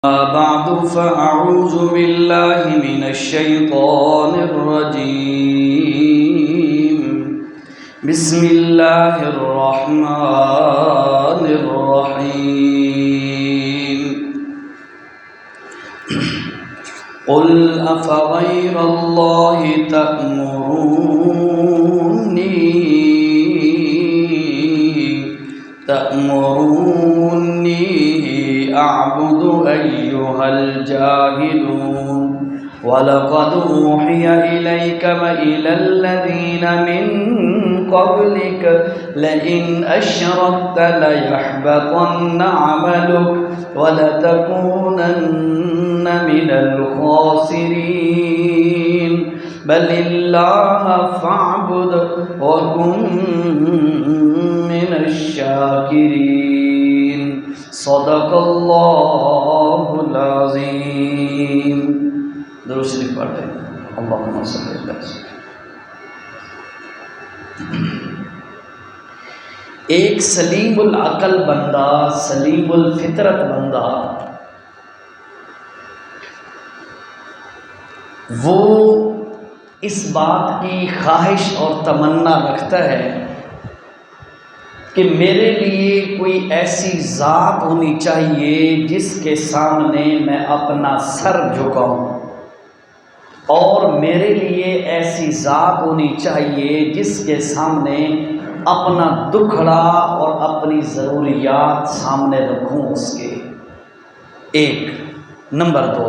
بعد فأعوذ بالله من الشيطان الرجيم بسم الله الرحمن الرحيم قل أفغير الله تأمروني أعبد أيها الجاهلون ولقد أوحي إليك وإلى الذين من قبلك لئن أشركت ليحبطن عملك ولتكونن من الخاسرين بل الله فاعبد وكن من الشاكرين صدق اللہ العظیم۔ درود شریف پڑھتے ہیں اللہم صلی اللہ علیہ وسلم۔ ایک سلیم العقل بندہ، سلیم الفطرت بندہ، وہ اس بات کی خواہش اور تمنا رکھتا ہے کہ میرے لیے کوئی ایسی ذات ہونی چاہیے جس کے سامنے میں اپنا سر جھکاؤں، اور میرے لیے ایسی ذات ہونی چاہیے جس کے سامنے اپنا دکھڑا اور اپنی ضروریات سامنے رکھوں اس کے۔ ایک نمبر دو،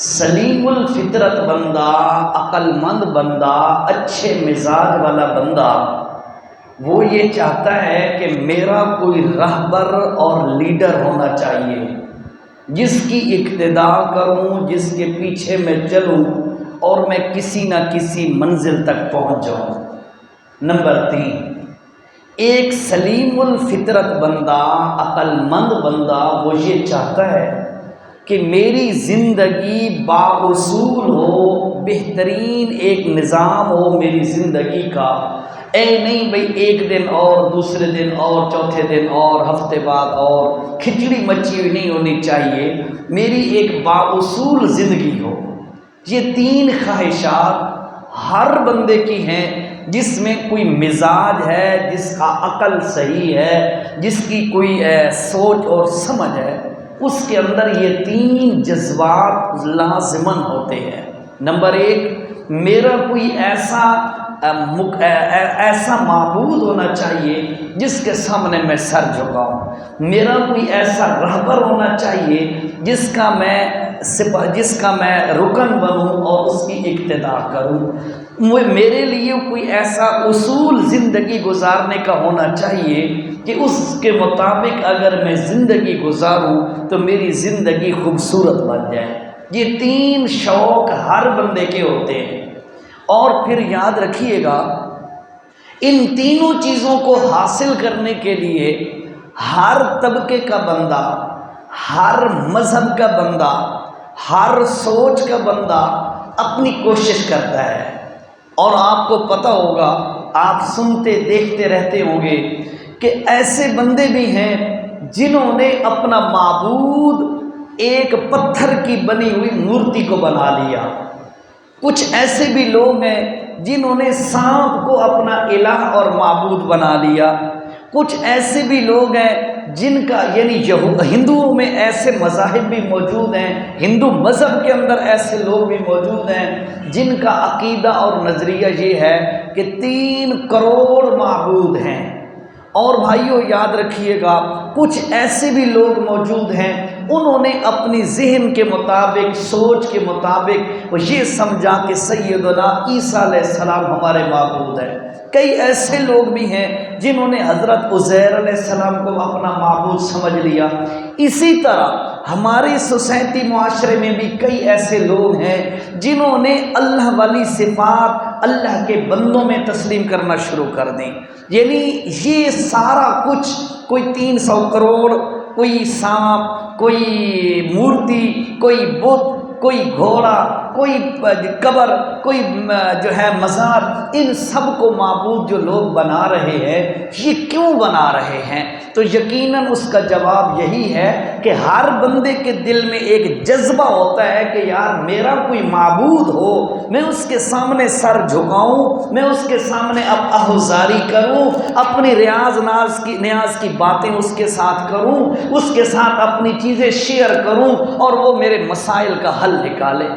سلیم الفطرت بندہ، عقل مند بندہ، اچھے مزاج والا بندہ، وہ یہ چاہتا ہے کہ میرا کوئی رہبر اور لیڈر ہونا چاہیے جس کی اقتداء کروں، جس کے پیچھے میں چلوں اور میں کسی نہ کسی منزل تک پہنچ جاؤں۔ نمبر تین، ایک سلیم الفطرت بندہ، عقل مند بندہ، وہ یہ چاہتا ہے کہ میری زندگی بااصول ہو، بہترین ایک نظام ہو میری زندگی کا، نہیں بھئی ایک دن اور، دوسرے دن اور، چوتھے دن اور، ہفتے بعد اور، کھچڑی مچی ہوئی نہیں ہونی چاہیے، میری ایک بااصول زندگی ہو۔ یہ تین خواہشات ہر بندے کی ہیں جس میں کوئی مزاج ہے، جس کا عقل صحیح ہے، جس کی کوئی سوچ اور سمجھ ہے، اس کے اندر یہ تین جذبات لازماً ہوتے ہیں۔ نمبر ایک، میرا کوئی ایسا معبود ہونا چاہیے جس کے سامنے میں سر جھکاؤں، میرا کوئی ایسا رہبر ہونا چاہیے جس کا میں رکن بنوں اور اس کی اقتداء کروں، میرے لیے کوئی ایسا اصول زندگی گزارنے کا ہونا چاہیے کہ اس کے مطابق اگر میں زندگی گزاروں تو میری زندگی خوبصورت بن جائے۔ یہ تین شوق ہر بندے کے ہوتے ہیں، اور پھر یاد رکھیے گا ان تینوں چیزوں کو حاصل کرنے کے لیے ہر طبقے کا بندہ، ہر مذہب کا بندہ، ہر سوچ کا بندہ اپنی کوشش کرتا ہے۔ اور آپ کو پتہ ہوگا، آپ سنتے دیکھتے رہتے ہوں گے کہ ایسے بندے بھی ہیں جنہوں نے اپنا معبود ایک پتھر کی بنی ہوئی مورتی کو بنا لیا۔ کچھ ایسے بھی لوگ ہیں جنہوں نے سانپ کو اپنا الہ اور معبود بنا لیا۔ کچھ ایسے بھی لوگ ہیں جن کا ہندوؤں میں ایسے مذاہب بھی موجود ہیں، ہندو مذہب کے اندر ایسے لوگ بھی موجود ہیں جن کا عقیدہ اور نظریہ یہ ہے کہ 3 کروڑ معبود ہیں۔ اور بھائیو یاد رکھیے گا، کچھ ایسے بھی لوگ موجود ہیں انہوں نے اپنی ذہن کے مطابق، سوچ کے مطابق وہ یہ سمجھا کہ سیدنا عیسیٰ علیہ السلام ہمارے معبود ہیں۔ کئی ایسے لوگ بھی ہیں جنہوں نے حضرت عزیر علیہ السلام کو اپنا معبود سمجھ لیا۔ اسی طرح ہماری سوسائٹی معاشرے میں بھی کئی ایسے لوگ ہیں جنہوں نے اللہ والی صفات اللہ کے بندوں میں تسلیم کرنا شروع کر دیں۔ یعنی یہ سارا کچھ، کوئی 300 کروڑ، کوئی سانپ، کوئی مورتی، کوئی بت، کوئی گھوڑا، کوئی قبر، کوئی جو ہے مزار، ان سب کو معبود جو لوگ بنا رہے ہیں، یہ کیوں بنا رہے ہیں؟ تو یقیناً اس کا جواب یہی ہے کہ ہر بندے کے دل میں ایک جذبہ ہوتا ہے کہ یار میرا کوئی معبود ہو، میں اس کے سامنے سر جھکاؤں، میں اس کے سامنے اب آہوزاری کروں، اپنی نیاز کی باتیں اس کے ساتھ کروں، اس کے ساتھ اپنی چیزیں شیئر کروں اور وہ میرے مسائل کا حل نکالے۔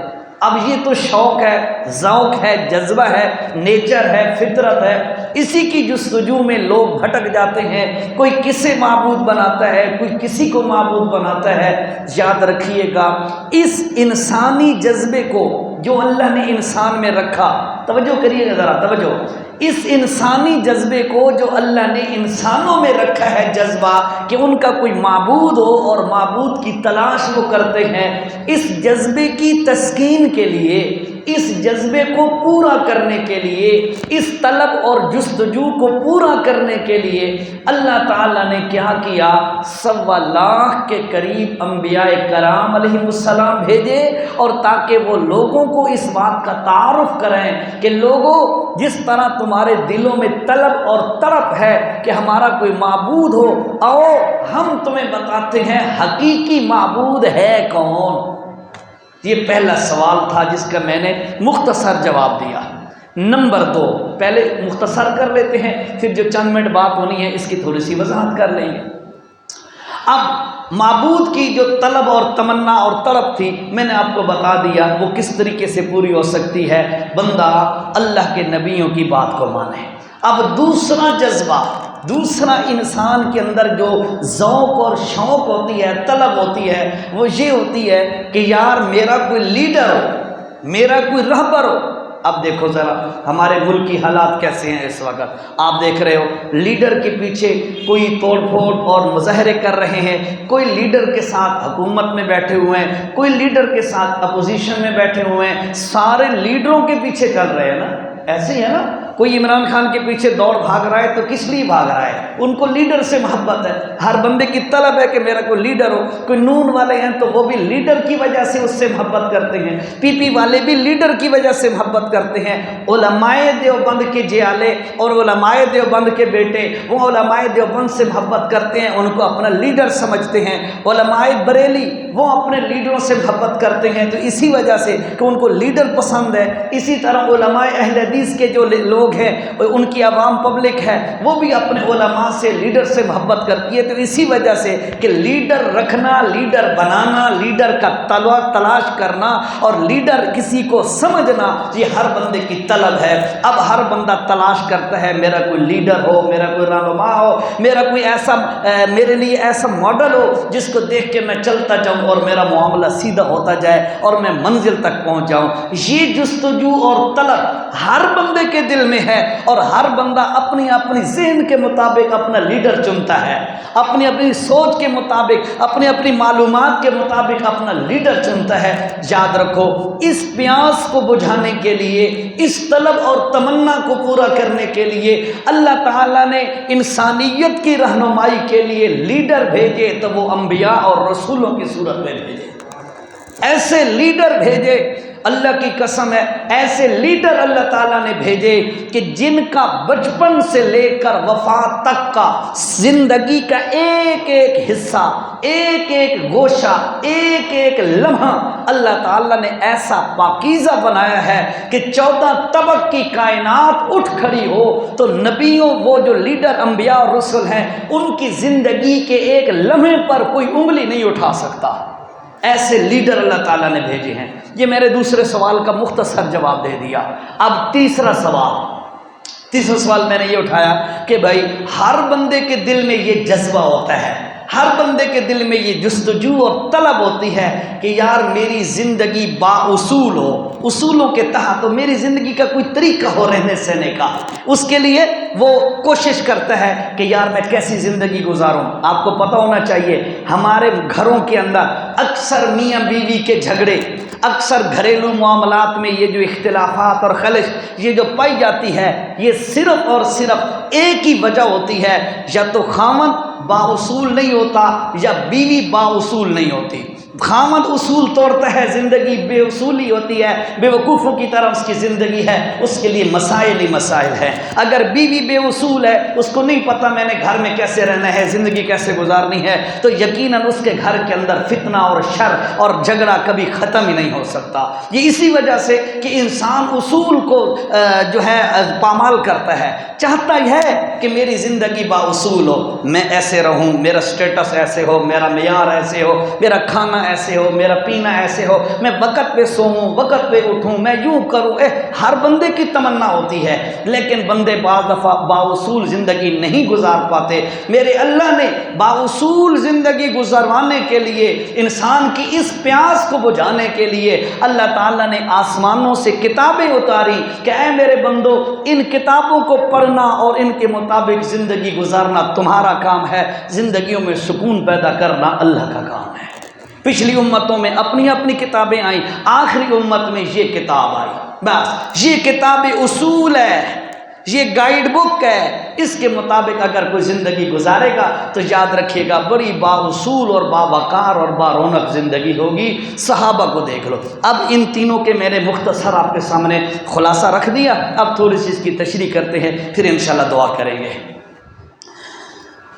اب یہ تو شوق ہے، ذوق ہے، جذبہ ہے، نیچر ہے، فطرت ہے، اسی کی جستجو میں لوگ بھٹک جاتے ہیں، کوئی کسے معبود بناتا ہے، کوئی کسی کو معبود بناتا ہے۔ یاد رکھیے گا اس انسانی جذبے کو جو اللہ نے انسان میں رکھا، توجہ کریے گا ذرا، توجہ، اس انسانی جذبے کو جو اللہ نے انسانوں میں رکھا ہے، جذبہ کہ ان کا کوئی معبود ہو اور معبود کی تلاش وہ کرتے ہیں، اس جذبے کی تسکین کے لیے، اس جذبے کو پورا کرنے کے لیے، اس طلب اور جستجو کو پورا کرنے کے لیے اللہ تعالیٰ نے کیا کیا؟ 1.25 لاکھ کے قریب انبیاء کرام علیہ السلام بھیجے، اور تاکہ وہ لوگوں کو اس بات کا تعارف کریں کہ لوگوں، جس طرح تمہارے دلوں میں طلب اور تڑپ ہے کہ ہمارا کوئی معبود ہو، آؤ ہم تمہیں بتاتے ہیں حقیقی معبود ہے کون۔ یہ پہلا سوال تھا جس کا میں نے مختصر جواب دیا۔ نمبر 2، پہلے مختصر کر لیتے ہیں، پھر جو چند منٹ بات ہونی ہے اس کی تھوڑی سی وضاحت کر لیں گے۔ اب معبود کی جو طلب اور تمنا اور طلب تھی، میں نے آپ کو بتا دیا وہ کس طریقے سے پوری ہو سکتی ہے، بندہ اللہ کے نبیوں کی بات کو مانے۔ اب دوسرا جذبہ، دوسرا انسان کے اندر جو ذوق اور شوق ہوتی ہے، طلب ہوتی ہے، وہ یہ ہوتی ہے کہ یار میرا کوئی لیڈر ہو، میرا کوئی رہبر ہو۔ اب دیکھو ذرا ہمارے ملک کی حالات کیسے ہیں اس وقت، آپ دیکھ رہے ہو لیڈر کے پیچھے کوئی توڑ پھوڑ اور مظاہرے کر رہے ہیں، کوئی لیڈر کے ساتھ حکومت میں بیٹھے ہوئے ہیں، کوئی لیڈر کے ساتھ اپوزیشن میں بیٹھے ہوئے ہیں، سارے لیڈروں کے پیچھے چل رہے ہیں نا، ایسے ہی ہے نا۔ کوئی عمران خان کے پیچھے دوڑ بھاگ رہا ہے تو کس لیے بھاگ رہا ہے؟ ان کو لیڈر سے محبت ہے، ہر بندے کی طلب ہے کہ میرا کوئی لیڈر ہو۔ کوئی نون والے ہیں تو وہ بھی لیڈر کی وجہ سے اس سے محبت کرتے ہیں، پی پی والے بھی لیڈر کی وجہ سے محبت کرتے ہیں۔ علماء دیوبند کے جیالے اور علماء دیوبند کے بیٹے وہ علماء دیوبند سے محبت کرتے ہیں، ان کو اپنا لیڈر سمجھتے ہیں۔ علماء بریلی وہ اپنے لیڈروں سے محبت کرتے ہیں، تو اسی وجہ سے کہ ان کو لیڈر پسند ہے۔ اسی طرح علماء اہل حدیث کے جو لوگ ہیں، ان کی عوام پبلک ہے، وہ بھی اپنے علماء سے، لیڈر سے محبت کرتی ہے۔ تو اسی وجہ سے کہ لیڈر رکھنا، لیڈر بنانا، لیڈر کا تلاش کرنا اور لیڈر کسی کو سمجھنا، یہ ہر بندے کی طلب ہے۔ اب ہر بندہ تلاش کرتا ہے میرا کوئی لیڈر ہو، میرا کوئی رہنما ہو، میرا کوئی ایسا میرے لیے ایسا ماڈل ہو جس کو دیکھ کے میں چلتا جاؤں اور میرا معاملہ سیدھا ہوتا جائے اور میں منزل تک پہنچ جاؤں۔ یہ جستجو اور طلب ہر بندے کے دل میں ہے، اور ہر بندہ اپنی اپنی ذہن کے مطابق اپنا لیڈر چنتا ہے، اپنی اپنی سوچ کے مطابق، اپنی اپنی معلومات کے مطابق اپنا لیڈر چنتا ہے۔ یاد رکھو اس پیاس کو بجھانے کے لیے، اس طلب اور تمنا کو پورا کرنے کے لیے اللہ تعالیٰ نے انسانیت کی رہنمائی کے لیے لیڈر بھیجے، تو وہ انبیاء اور رسولوں کی صورت میں بھیجے۔ ایسے لیڈر بھیجے، اللہ کی قسم ہے، ایسے لیڈر اللہ تعالیٰ نے بھیجے کہ جن کا بچپن سے لے کر وفات تک کا زندگی کا ایک ایک حصہ، ایک ایک گوشہ، ایک ایک لمحہ اللہ تعالیٰ نے ایسا پاکیزہ بنایا ہے کہ 14 طبق کی کائنات اٹھ کھڑی ہو تو نبیوں، وہ جو لیڈر انبیاء اور رسول ہیں، ان کی زندگی کے ایک لمحے پر کوئی انگلی نہیں اٹھا سکتا۔ ایسے لیڈر اللہ تعالیٰ نے بھیجے ہیں۔ یہ میرے دوسرے سوال کا مختصر جواب دے دیا۔ اب تیسرا سوال میں نے یہ اٹھایا کہ بھائی ہر بندے کے دل میں یہ جذبہ ہوتا ہے، ہر بندے کے دل میں یہ جستجو اور طلب ہوتی ہے کہ یار میری زندگی با اصول ہو، اصولوں کے تحت ہو، میری زندگی کا کوئی طریقہ ہو رہنے سہنے کا۔ اس کے لیے وہ کوشش کرتا ہے کہ یار میں کیسی زندگی گزاروں۔ آپ کو پتہ ہونا چاہیے ہمارے گھروں کے اندر اکثر میاں بیوی کے جھگڑے، اکثر گھریلو معاملات میں یہ جو اختلافات اور خلش یہ جو پائی جاتی ہے، یہ صرف اور صرف ایک ہی وجہ ہوتی ہے، یا تو خاوند بااصول نہیں ہوتا یا بیوی بااصول نہیں ہوتی۔ خامد اصول توڑتا ہے، زندگی بے اصولی ہوتی ہے، بے وقوفوں کی طرح اس کی زندگی ہے، اس کے لیے مسائل ہی مسائل ہیں۔ اگر بیوی بے اصول ہے، اس کو نہیں پتہ میں نے گھر میں کیسے رہنا ہے، زندگی کیسے گزارنی ہے، تو یقیناً اس کے گھر کے اندر فتنہ اور شر اور جھگڑا کبھی ختم ہی نہیں ہو سکتا۔ یہ اسی وجہ سے کہ انسان اصول کو جو ہے پامال کرتا ہے، چاہتا یہ ہے کہ میری زندگی با اصول ہو، میں ایسے رہوں، میرا سٹیٹس ایسے ہو، میرا معیار ایسے ہو، میرا کھانا ایسے ہو، میرا پینا ایسے ہو، میں وقت پہ سوؤں، وقت پہ اٹھوں، میں یوں کروں۔ ہر بندے کی تمنا ہوتی ہے، لیکن بندے بعض دفعہ بااصول زندگی نہیں گزار پاتے۔ میرے اللہ نے بااصول زندگی گزاروانے کے لیے، انسان کی اس پیاس کو بجھانے کے لیے اللہ تعالیٰ نے آسمانوں سے کتابیں اتاری کہ اے میرے بندو، ان کتابوں کو پڑھنا اور ان کے مطابق زندگی گزارنا تمہارا کام ہے، زندگیوں میں سکون پیدا کرنا اللہ کا کام ہے۔ پچھلی امتوں میں اپنی اپنی کتابیں آئیں، آخری امت میں یہ کتاب آئی۔ بس یہ کتاب اصول ہے، یہ گائیڈ بک ہے، اس کے مطابق اگر کوئی زندگی گزارے گا تو یاد رکھیے گا بڑی بااصول اور باوقار اور بارونق زندگی ہوگی۔ صحابہ کو دیکھ لو۔ اب ان تینوں کے میں نے مختصر آپ کے سامنے خلاصہ رکھ دیا، اب تھوڑی سی اس کی تشریح کرتے ہیں، پھر انشاءاللہ دعا کریں گے۔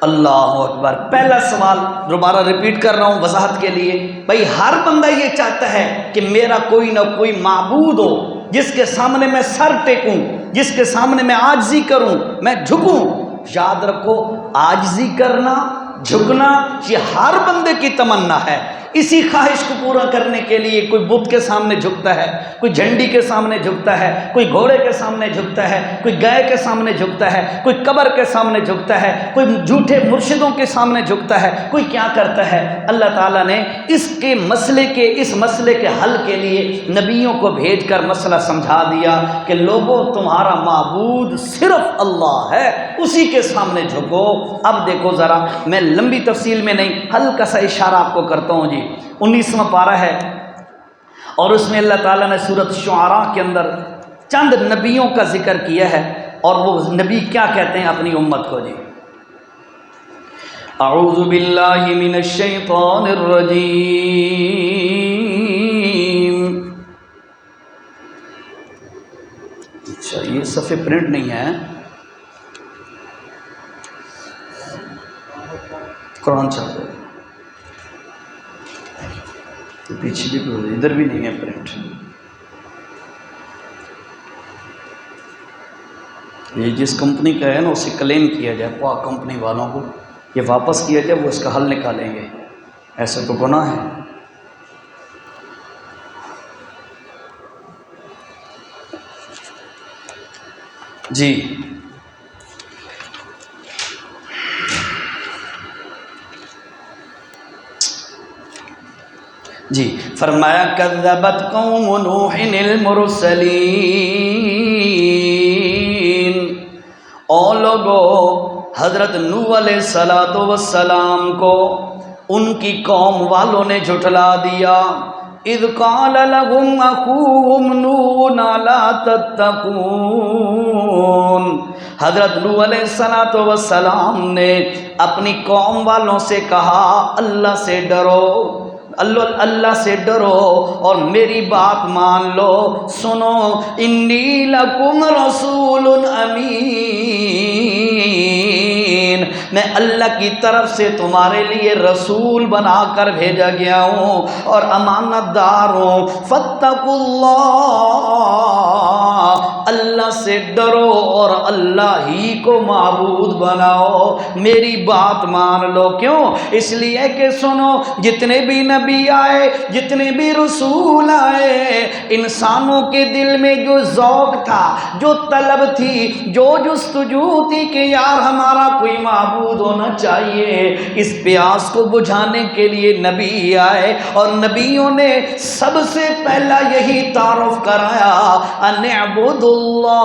اللہ اکبر۔ پہلا سوال دوبارہ ریپیٹ کر رہا ہوں وضاحت کے لیے، بھائی ہر بندہ یہ چاہتا ہے کہ میرا کوئی نہ کوئی معبود ہو جس کے سامنے میں سر ٹیکوں، جس کے سامنے میں عاجزی کروں، میں جھکوں۔ یاد رکھو، عاجزی کرنا، جھکنا، یہ ہر بندے کی تمنا ہے۔ اسی خواہش کو پورا کرنے کے لیے کوئی بت کے سامنے جھکتا ہے، کوئی جھنڈی کے سامنے جھکتا ہے، کوئی گھوڑے کے سامنے جھکتا ہے، کوئی گائے کے سامنے جھکتا ہے، کوئی قبر کے سامنے جھکتا ہے، کوئی جھوٹے مرشدوں کے سامنے جھکتا ہے، کوئی کیا کرتا ہے۔ اللہ تعالیٰ نے اس مسئلے کے حل کے لیے نبیوں کو بھیج کر مسئلہ سمجھا دیا کہ لوگوں، تمہارا معبود صرف اللہ ہے، اسی کے سامنے جھکو۔ اب دیکھو ذرا، میں لمبی تفصیل میں نہیں، ہلکا سا اشارہ آپ کو کرتا ہوں جی۔ 19واں پارہ ہے اور اس میں اللہ تعالیٰ نے سورۃ شعراء کے اندر چند نبیوں کا ذکر کیا ہے، اور وہ نبی کیا کہتے ہیں اپنی امت کو جی۔ اعوذ باللہ من الشیطان الرجیم۔ اچھا، یہ صفحے پرنٹ نہیں ہے، قرآن چھاپے پیچھے بھی، ادھر بھی نہیں ہے پرنٹ۔ یہ جس کمپنی کا ہے نا اسے کلیم کیا جائے، پاک کمپنی والوں کو یہ واپس کیا جائے، وہ اس کا حل نکالیں گے، ایسا تو گناہ ہے۔ جی جی، فرمایا کذبت قوم نوح المرسلین، او لوگو، حضرت نوح علیہ السلام کو ان کی قوم والوں نے جھٹلا دیا۔ اذ قال لهم اخوهم نوح لا تتقون، حضرت نوح علیہ السلام نے اپنی قوم والوں سے کہا اللہ سے ڈرو، اللہ سے ڈرو اور میری بات مان لو، سنو، انی لکم رسول امین، میں اللہ کی طرف سے تمہارے لیے رسول بنا کر بھیجا گیا ہوں اور امانت دار ہوں۔ فاتقوا اللہ، اللہ سے ڈرو اور اللہ ہی کو معبود بناؤ، میری بات مان لو۔ کیوں؟ اس لیے کہ سنو، جتنے بھی نبی آئے، جتنے بھی رسول آئے، انسانوں کے دل میں جو ذوق تھا، جو طلب تھی، جو جستجو تھی کہ یار ہمارا کوئی معبود ہونا چاہیے، اس پیاس کو بجھانے کے لیے نبی آئے، اور نبیوں نے سب سے پہلا یہی تعارف کرایا، ان اعبدوا اللہ،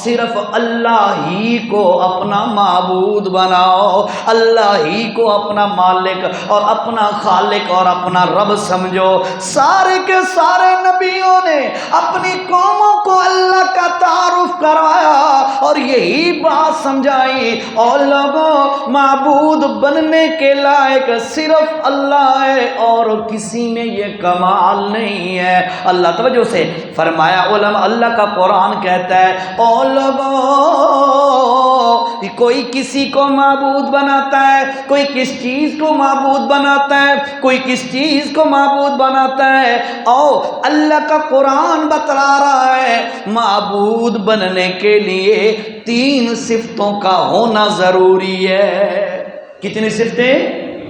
صرف اللہ ہی کو اپنا معبود بناؤ، اللہ ہی کو اپنا مالک اور اپنا خالق اور اپنا رب سمجھو۔ سارے کے سارے نبیوں نے اپنی قوموں کو اللہ کا تعارف کروایا اور یہی بات سمجھا جائی۔ اور لوگوں معبود بننے کے لائق صرف اللہ ہے اور کسی میں یہ کمال نہیں ہے۔ اللہ توجہ سے فرمایا علماء، اللہ کا قرآن کہتا ہے اور لوگوں کوئی کسی کو معبود بناتا ہے، کوئی کس چیز کو معبود بناتا ہے، کوئی کس چیز کو معبود بناتا ہے۔ اور اللہ کا قرآن بتلا رہا ہے معبود بننے کے لیے 3 صفتوں کا ہونا ضروری ہے۔ کتنی صفتیں؟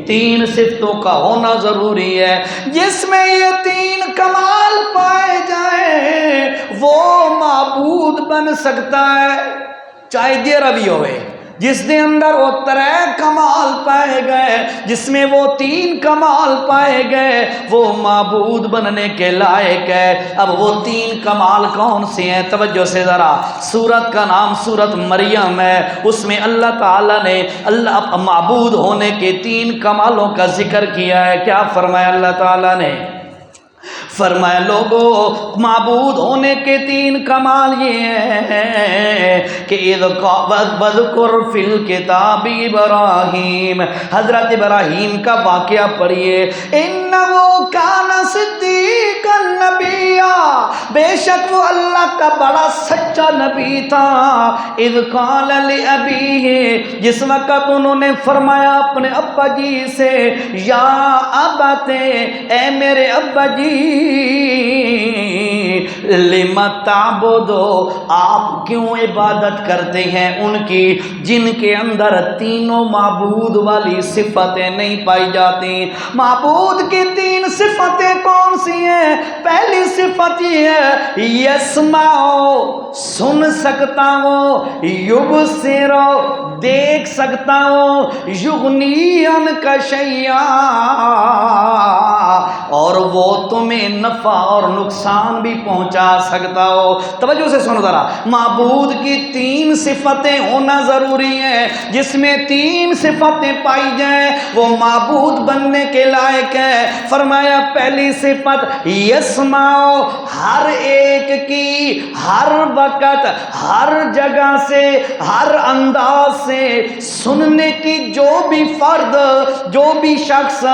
3 صفتوں کا ہونا ضروری ہے۔ جس میں یہ 3 کمال پائے جائیں وہ معبود بن سکتا ہے، چاہے یہ روی ہوئے جس دے اندر وہ 3 کمال پائے گئے، جس میں وہ 3 کمال پائے گئے وہ معبود بننے کے لائق ہے۔ اب وہ 3 کمال کون سے ہیں؟ توجہ سے ذرا، سورت کا نام سورت مریم ہے، اس میں اللہ تعالیٰ نے اللہ معبود ہونے کے 3 کمالوں کا ذکر کیا ہے۔ کیا فرمایا اللہ تعالیٰ نے؟ فرمایا لوگوں معبود ہونے کے 3 کمال یہ ہیں کہ وَاذْكُرْ فِي الْكِتَابِ ابراہیم، حضرت ابراہیم کا واقعہ پڑھیے۔ اِنَّهُ كَانَ صِدِّيقًا نَبِيًّا، بے شک وہ اللہ کا بڑا سچا نبی تھا۔ اِذْ قَالَ لِأَبِيهِ، جس وقت انہوں نے فرمایا اپنے ابا جی سے، یا ابت، اے میرے ابا جی، لم تعبدو، آپ کیوں عبادت کرتے ہیں ان کی جن کے اندر تینوں معبود والی صفتیں نہیں پائی جاتی۔ معبود کی 3 صفتیں کون سی ہیں؟ پہلی صفت یہ ہے یسمعو، سن سکتا ہوں، یبصرو، دیکھ سکتا ہوں، یغنی عنک شیئا، اور وہ تمہیں نفع اور نقصان بھی پہنچا سکتا ہو۔ توجہ سے سنو ذرا، معبود کی 3 صفتیں ہونا ضروری ہیں، جس میں 3 صفتیں پائی جائیں وہ معبود بننے کے لائق ہے۔ فرمایا پہلی صفت یسمعو، ہر ایک کی ہر وقت ہر جگہ سے ہر انداز سے سننے کی جو بھی فرد، جو بھی شخص،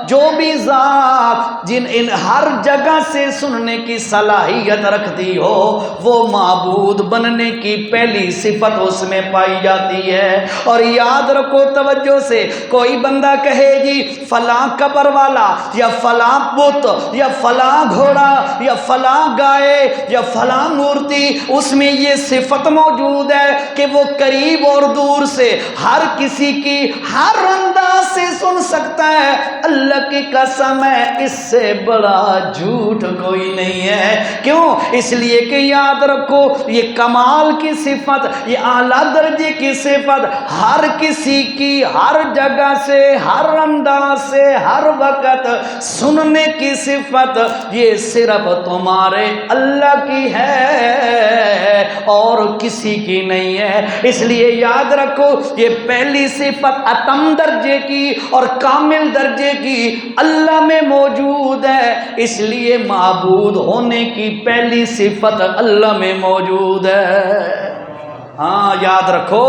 جو بھی ذات جن ان ہر جگہ سے سننے کی صلاحیت رکھتی ہو وہ معبود بننے کی پہلی صفت اس میں پائی جاتی ہے۔ اور یاد رکھو توجہ سے، کوئی بندہ کہے جی فلاں قبر والا یا فلاں بت یا فلاں گھوڑا یا فلاں گائے یا فلاں مورتی، اس میں یہ صفت موجود ہے کہ وہ قریب اور دور سے ہر کسی کی ہر انداز سے سن سکتا ہے، اللہ کی قسم ہے اس سے بڑا جھوٹ کوئی نہیں ہے۔ کیوں؟ اس لیے کہ یاد رکھو یہ کمال کی صفت، یہ اعلیٰ درجے کی صفت ہر کسی کی ہر جگہ سے ہر انداز سے ہر وقت سننے کی صفت یہ صرف تمہارے اللہ کی ہے اور کسی کی نہیں ہے۔ اس لیے یاد رکھو یہ پہلی صفت اتم درجے کی اور کامل درجے کی اللہ میں موجود ہے، اس لیے معبود ہونے کی پہلی صفت اللہ میں موجود ہے۔ ہاں یاد رکھو،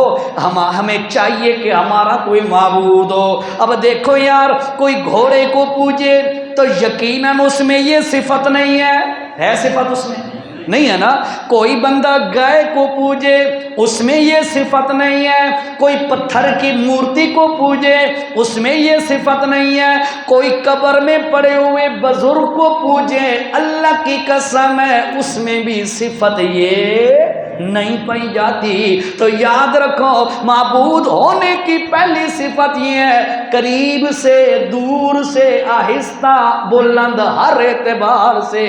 ہمیں چاہیے کہ ہمارا کوئی معبود ہو۔ اب دیکھو یار، کوئی گھوڑے کو پوجے تو یقیناً اس میں یہ صفت نہیں ہے صفت اس میں نہیں ہے نا۔ کوئی بندہ گائے کو پوجے اس میں یہ صفت نہیں ہے، کوئی پتھر کی مورتی کو پوجے اس میں یہ صفت نہیں ہے، کوئی قبر میں پڑے ہوئے بزرگ کو پوجے اللہ کی قسم ہے اس میں بھی صفت یہ نہیں پائی جاتی۔ تو یاد رکھو معبود ہونے کی پہلی صفت یہ ہے قریب سے دور سے آہستہ بلند ہر اعتبار سے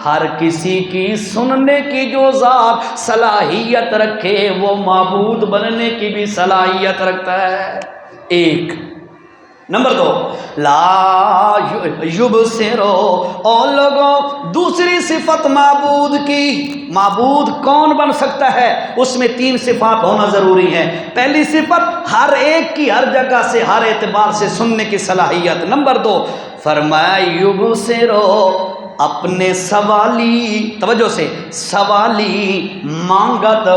ہر کسی کی سننے کی جو ذات صلاحیت رکھے وہ معبود بننے کی بھی صلاحیت رکھتا ہے۔ 1 نمبر 2 لا یبصرو، اور لوگوں دوسری صفت معبود کی، معبود کون بن سکتا ہے اس میں 3 صفات ہونا ضروری ہے۔ پہلی صفت ہر ایک کی ہر جگہ سے ہر اعتبار سے سننے کی صلاحیت۔ نمبر 2 فرمایا یبصرو، اپنے سوالی، توجہ سے، سوالی مانگت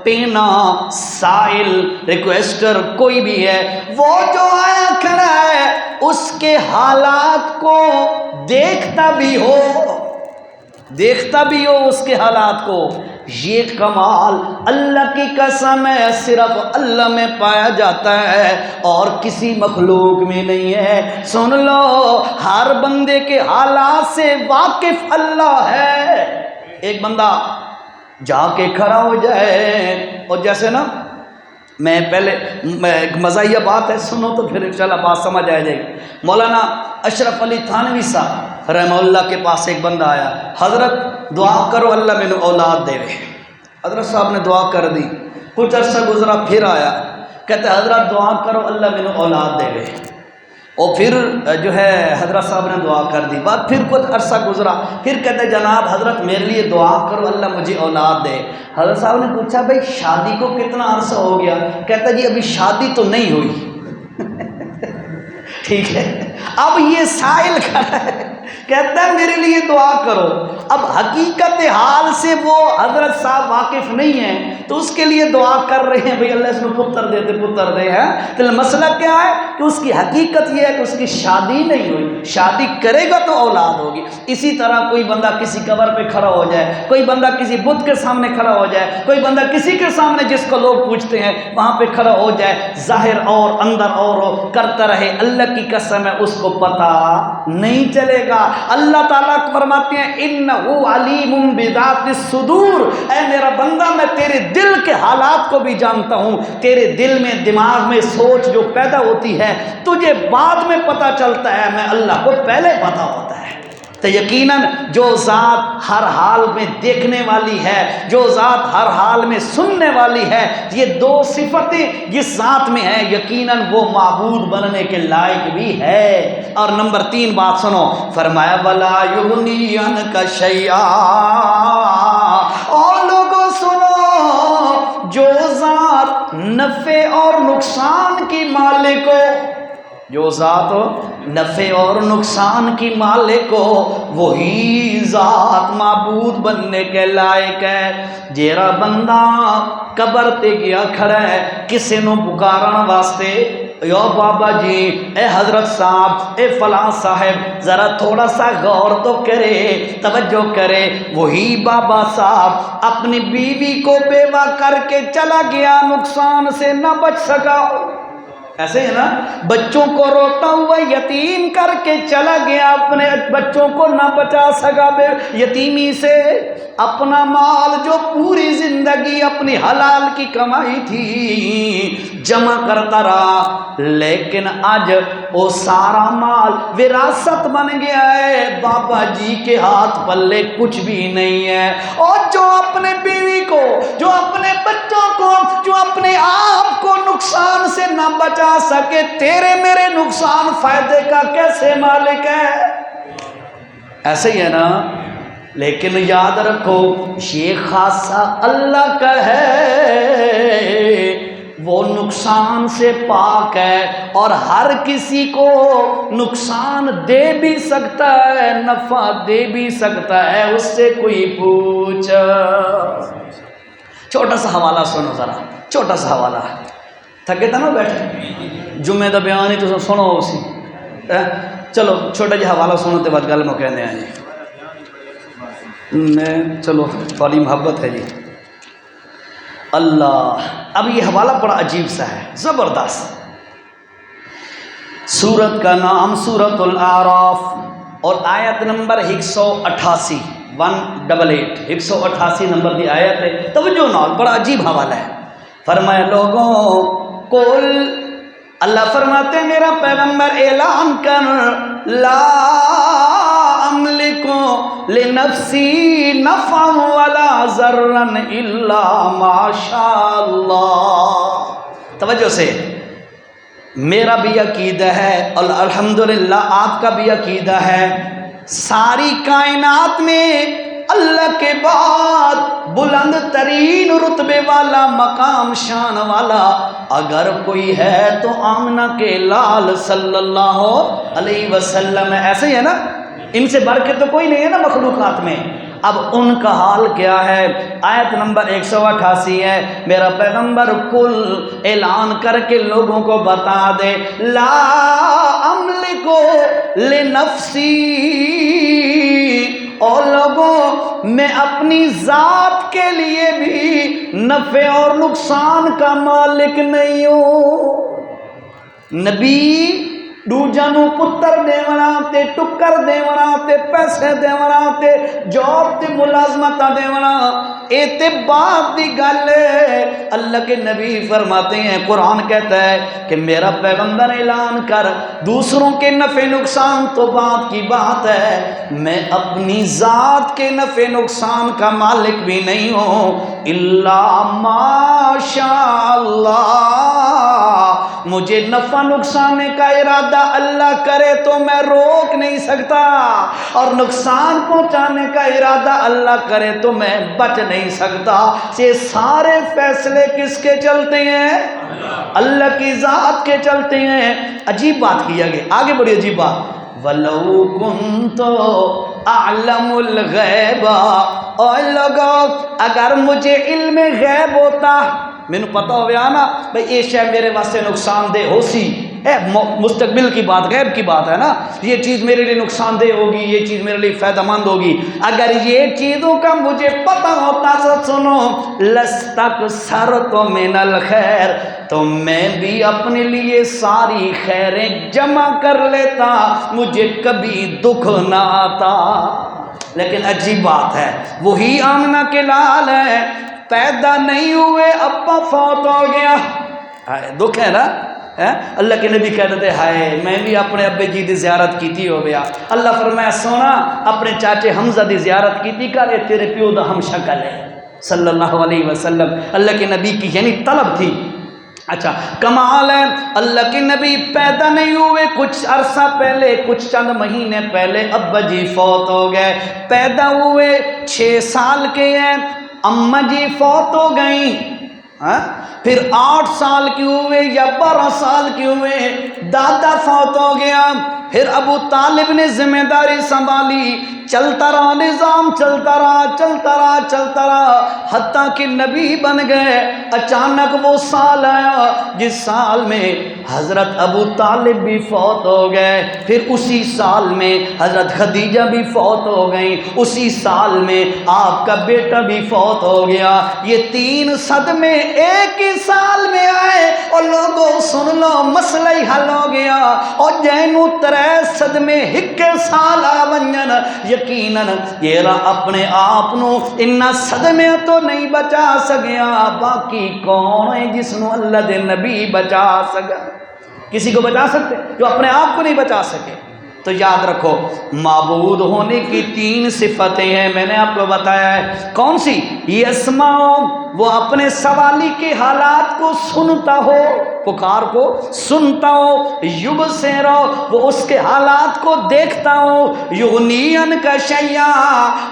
پینا سائل ریکویسٹر کوئی بھی ہے، وہ جو آیا کھڑا ہے اس کے حالات کو دیکھتا بھی ہو اس کے حالات کو، یہ کمال اللہ کی قسم ہے صرف اللہ میں پایا جاتا ہے اور کسی مخلوق میں نہیں ہے۔ سن لو، ہر بندے کے حالات سے واقف اللہ ہے۔ ایک بندہ جا کے کھڑا ہو جائے، اور جیسے نا میں پہلے ایک مزاحیہ بات ہے، سنو تو پھر انشاءاللہ بات سمجھ آ جائے گی۔ مولانا اشرف علی تھانوی صاحب رحمہ اللہ کے پاس ایک بندہ آیا، حضرت دعا کرو اللہ مینوں اولاد دے۔ حضرت صاحب نے دعا کر دی، کچھ عرصہ گزرا، پھر آیا، کہتے حضرت دعا کرو اللہ مینوں اولاد دے۔ اور پھر جو ہے حضرت صاحب نے دعا کر دی، بعد پھر کچھ عرصہ گزرا، پھر کہتے جناب حضرت میرے لیے دعا کرو اللہ مجھے اولاد دے۔ حضرت صاحب نے پوچھا بھائی شادی کو کتنا عرصہ ہو گیا؟ کہتا جی ابھی شادی تو نہیں ہوئی۔ ٹھیک ہے، اب یہ سائل کھڑا ہے، کہتا ہے میرے لیے دعا کرو۔ اب حقیقت حال سے وہ حضرت صاحب واقف نہیں ہیں تو اس کے لیے دعا کر رہے ہیں بھئی اللہ اس کو پتر دے ہیں، تو مسئلہ کیا ہے کہ اس کی حقیقت یہ ہے کہ اس کی شادی نہیں ہوئی، شادی کرے گا تو اولاد ہوگی۔ اسی طرح کوئی بندہ کسی قبر پہ کھڑا ہو جائے، کوئی بندہ کسی بت کے سامنے کھڑا ہو جائے، کوئی بندہ کسی کے سامنے جس کو لوگ پوچھتے ہیں وہاں پہ کھڑا ہو جائے، ظاہر اور اندر اور کرتا رہے، اللہ کی قسم ہے اس کو پتہ نہیں چلے گا۔ اللہ تعالیٰ فرماتے ہیں انہ علیم بذات الصدور، اے میرا بندہ میں تیرے دل کے حالات کو بھی جانتا ہوں، تیرے دل میں دماغ میں سوچ جو پیدا ہوتی ہے تجھے بعد میں پتہ چلتا ہے، میں اللہ کو پہلے پتہ ہوتا ہے۔ تو یقیناً جو ذات ہر حال میں دیکھنے والی ہے، جو ذات ہر حال میں سننے والی ہے، یہ دو صفتیں جس ذات میں ہیں یقیناً وہ معبود بننے کے لائق بھی ہے۔ اور نمبر 3 بات سنو، فرمایا وَلَا يُغْنِي عَنْكَ شَيْئًا، اور لوگوں سنو، جو ذات نفع اور نقصان کی مالک ہو، جو ذات نفع اور نقصان کی مالک ہو وہی ذات معبود بننے کے لائق ہے۔ جیرا بندہ قبر تے گیا کھڑا ہے کسے نو پکارن واسطے، یو بابا جی، اے حضرت صاحب، اے فلاں صاحب، ذرا تھوڑا سا غور تو کرے، توجہ کرے، وہی بابا صاحب اپنی بیوی کو بیوہ کر کے چلا گیا، نقصان سے نہ بچ سکا۔ ایسے ہے نا، بچوں کو روتا ہوا یتیم کر کے چلا گیا، اپنے بچوں کو نہ بچا سکا بے یتیمی سے، اپنا مال جو پوری زندگی اپنی حلال کی کمائی تھی جمع کرتا رہا، لیکن آج وہ سارا مال وراثت بن گیا ہے، بابا جی کے ہاتھ پلے کچھ بھی نہیں ہے۔ اور جو اپنے بیوی کو، جو اپنے بچوں کو، جو اپنے آپ کو نقصان سے نہ بچا سکے، تیرے میرے نقصان فائدے کا کیسے مالک ہے؟ ایسے ہی ہے نا، لیکن یاد رکھو یہ خاصہ اللہ کا ہے، وہ نقصان سے پاک ہے اور ہر کسی کو نقصان دے بھی سکتا ہے، نفع دے بھی سکتا ہے، اس سے کوئی پوچھ۔ چھوٹا سا حوالہ سنو، ذرا چھوٹا سا حوالہ، تھکے تھا نا بیٹھے، جمعے دا بیان ہی تو سنو اسی، چلو چھوٹا جہا حوالہ سنو تے بعد گل میں کہنے ہیں جی، میں چلو بڑی محبت ہے جی اللہ۔ اب یہ حوالہ بڑا عجیب سا ہے، زبردست۔ سورت کا نام سورت الاعراف اور آیت نمبر 188 188 نمبر دی آیت ہے، توجہ نال، بڑا عجیب حوالہ ہے۔ فرمایا لوگوں کل، اللہ فرماتے ہیں میرا پیغمبر اعلان کر، لا املک لنفسی نفعا ولا ضرا الا ما شاء اللہ۔ توجہ سے، میرا بھی عقیدہ ہے اور الحمدللہ آپ کا بھی عقیدہ ہے، ساری کائنات میں اللہ کے بعد بلند ترین رتبے والا، مقام شان والا اگر کوئی ہے تو آمنہ کے لال صلی اللہ علیہ وسلم ہے۔ ایسے ہی ہے نا، ان سے بڑھ کے تو کوئی نہیں ہے نا مخلوقات میں، اب ان کا حال کیا ہے؟ آیت نمبر 188 ہے، میرا پیغمبر کل اعلان کر کے لوگوں کو بتا دے، لا املکو لنفسی، اور لوگوں میں اپنی ذات کے لیے بھی نفع اور نقصان کا مالک نہیں ہوں۔ نبی دوجانو پتر دیونا تے ٹکر دیونا تے پیسے دیونا تے جاب تے ملازمت دیونا، اے تے بات دی گل ہے۔ اللہ کے نبی فرماتے ہیں، قرآن کہتا ہے کہ میرا پیغمبر اعلان کر، دوسروں کے نفع نقصان تو بات کی بات ہے، میں اپنی ذات کے نفع نقصان کا مالک بھی نہیں ہوں، الا ماشاء اللہ، مجھے نفع نقصان کا ارادہ اللہ کرے تو میں روک نہیں سکتا، اور نقصان پہنچانے کا ارادہ اللہ کرے تو میں بچ نہیں سکتا۔ یہ سارے فیصلے کس کے چلتے ہیں؟ اللہ کی ذات کے چلتے ہیں۔ عجیب بات کی آگے بڑی عجیب بات، وَلَوْ كُنْتُ أَعْلَمُ الْغَيْبَ، اور لوگوں اگر مجھے علم غیب ہوتا، میں نے پتا ہو گیا نا بھئی یہ شے میرے واسطے نقصان دہ ہو سی، مستقبل کی بات، غیب کی بات ہے نا، یہ چیز میرے لیے نقصان دہ ہوگی، یہ چیز میرے لیے فائدہ مند ہوگی، اگر یہ چیزوں کا مجھے پتہ ہوتا تو سنو، لَسْتَكْثَرْتُ مِنَ الْخَيْرِ، تو میں بھی اپنے لیے ساری خیریں جمع کر لیتا، مجھے کبھی دکھ نہ آتا۔ لیکن عجیب بات ہے، وہی آمنہ کے لال ہے، پیدا نہیں ہوئے ابا فوت ہو گیا، دکھ ہے نا۔ اللہ کے نبی کہتے تھے، ہائے میں بھی اپنے ابے جی دی زیارت کی تھی ہو گیا۔ اللہ فرمایا، سونا اپنے چاچے حمزہ دی زیارت کی تھی کر، تیرے پیو دا ہم شکل ہے، صلی اللہ علیہ وسلم۔ اللہ کے نبی کی یعنی طلب تھی۔ اچھا کمال ہے، اللہ کے نبی پیدا نہیں ہوئے، کچھ عرصہ پہلے، کچھ چند مہینے پہلے ابا جی فوت ہو گئے، پیدا ہوئے 6 سال کے ہیں، اماں جی فوت ہو گئیں، پھر 8 سال کی ہوئے یا 12 سال کی ہوئے، دادا فوت ہو گیا، پھر ابو طالب نے ذمہ داری سنبھالی، چلتا رہا نظام، چلتا رہا حتیٰ کہ نبی بن گئے۔ اچانک وہ سال آیا جس سال میں حضرت ابو طالب بھی فوت ہو گئے، پھر اسی سال میں حضرت خدیجہ بھی فوت ہو گئیں، اسی سال میں آپ کا بیٹا بھی فوت ہو گیا۔ یہ 3 صدمے ایک ہی سال میں آئے، اور لوگوں سن لو مسئلہ ہی حل ہو گیا، اور جینو 3 صدمے ایک سال آ ونجن، یقیناً یہ اپنے آپ نو انہاں صدمے تو نہیں بچا سکیا، باقی کون ہے جس نو اللہ دے نبی بچا سکا؟ کسی کو بچا سکتے جو اپنے آپ کو نہیں بچا سکے؟ تو یاد رکھو، معبود ہونے کی 3 صفتیں ہیں، میں نے آپ کو بتایا ہے کون سی؟ یسمعو، وہ اپنے سوالی کے حالات کو سنتا ہو، پکار کو سنتا ہو، یبصرو، وہ اس کے حالات کو دیکھتا ہو، یغنی عنک شیئا،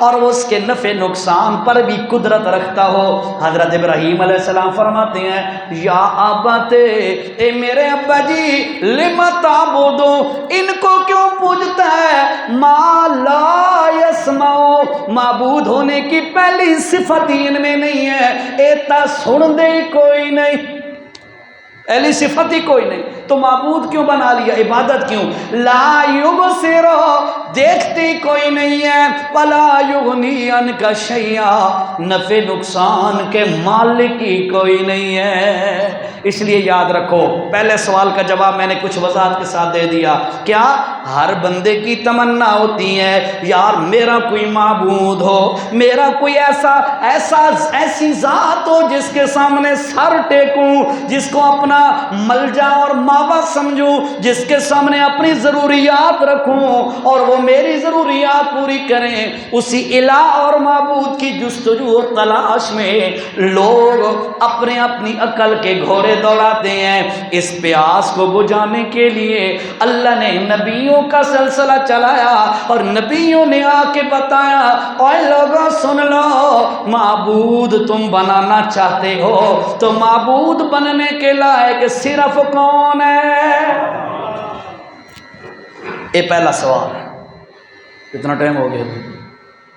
اور وہ اس کے نفع نقصان پر بھی قدرت رکھتا ہو۔ حضرت ابراہیم علیہ السلام فرماتے ہیں، یا ابت، اے میرے ابا جی، لم تعبدو، ان کو کیوں پوجتا ہے؟ ما لا یسمعو، معبود ہونے کی پہلی صفت ہی ان میں نہیں ہے، ایتا سن دے کوئی نہیں، پہلی صفت ہی کوئی نہیں، تو معبود کیوں بنا لیا؟ عبادت کیوں؟ لا یبصر، دیکھتی کوئی نہیں ہے، ولا یغنی عنک شیئا، نفع نقصان کے مالک ہی کوئی نہیں ہے۔ اس لیے یاد رکھو، پہلے سوال کا جواب میں نے کچھ وضاحت کے ساتھ دے دیا، کیا ہر بندے کی تمنا ہوتی ہے یار میرا کوئی معبود ہو، میرا کوئی ایسی ذات ہو جس کے سامنے سر ٹیکوں، جس کو اپنا ملجا اور ماوا سمجھوں، جس کے سامنے اپنی ضروریات رکھوں اور وہ میری ضروریات پوری کریں۔ اسی الہ اور معبود کی جستجو اور تلاش میں لوگ اپنی عقل کے گھوڑے دوڑاتے ہیں۔ اس پیاس کو بجھانے کے لیے اللہ نے نبیوں کا سلسلہ چلایا، اور نبیوں نے آ کے بتایا، اوے لوگوں سن لو، معبود تم بنانا چاہتے ہو تو معبود بننے کے لائق صرف کون ہے؟ یہ پہلا سوال ہے۔ کتنا ٹائم ہو گیا؟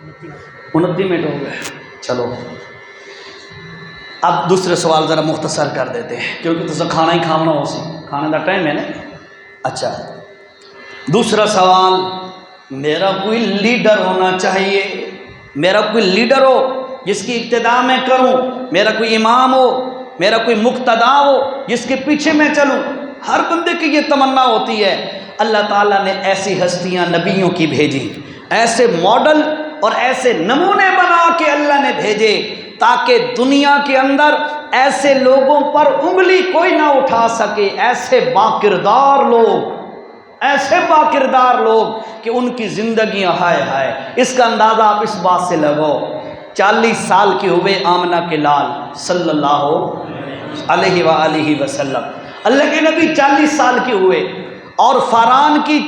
29 منٹ ہو گئے. چلو اب دوسرے سوال ذرا مختصر کر دیتے ہیں کیونکہ تو کھانا ہی کھانا ہو سی کھانے کا ٹائم ہے نا. اچھا دوسرا سوال، میرا کوئی لیڈر ہونا چاہیے، میرا کوئی لیڈر ہو جس کی اقتداء میں کروں، میرا کوئی امام ہو، میرا کوئی مقتدا ہو جس کے پیچھے میں چلوں. ہر بندے کی یہ تمنا ہوتی ہے. اللہ تعالیٰ نے ایسی ہستیاں نبیوں کی بھیجی، ایسے ماڈل اور ایسے نمونے بنا کے اللہ نے بھیجے تاکہ دنیا کے اندر ایسے لوگوں پر انگلی کوئی نہ اٹھا سکے. ایسے باکردار لوگ، ایسے باکردار لوگ کہ ان کی زندگیاں ہائے ہائے. اس کا اندازہ آپ اس بات سے لگاؤ، 40 سال کے ہوئے آمنہ کے لال صلی اللہ علیہ وآلہ وسلم، اللہ کے نبی 40 سال کے ہوئے اور فاران کی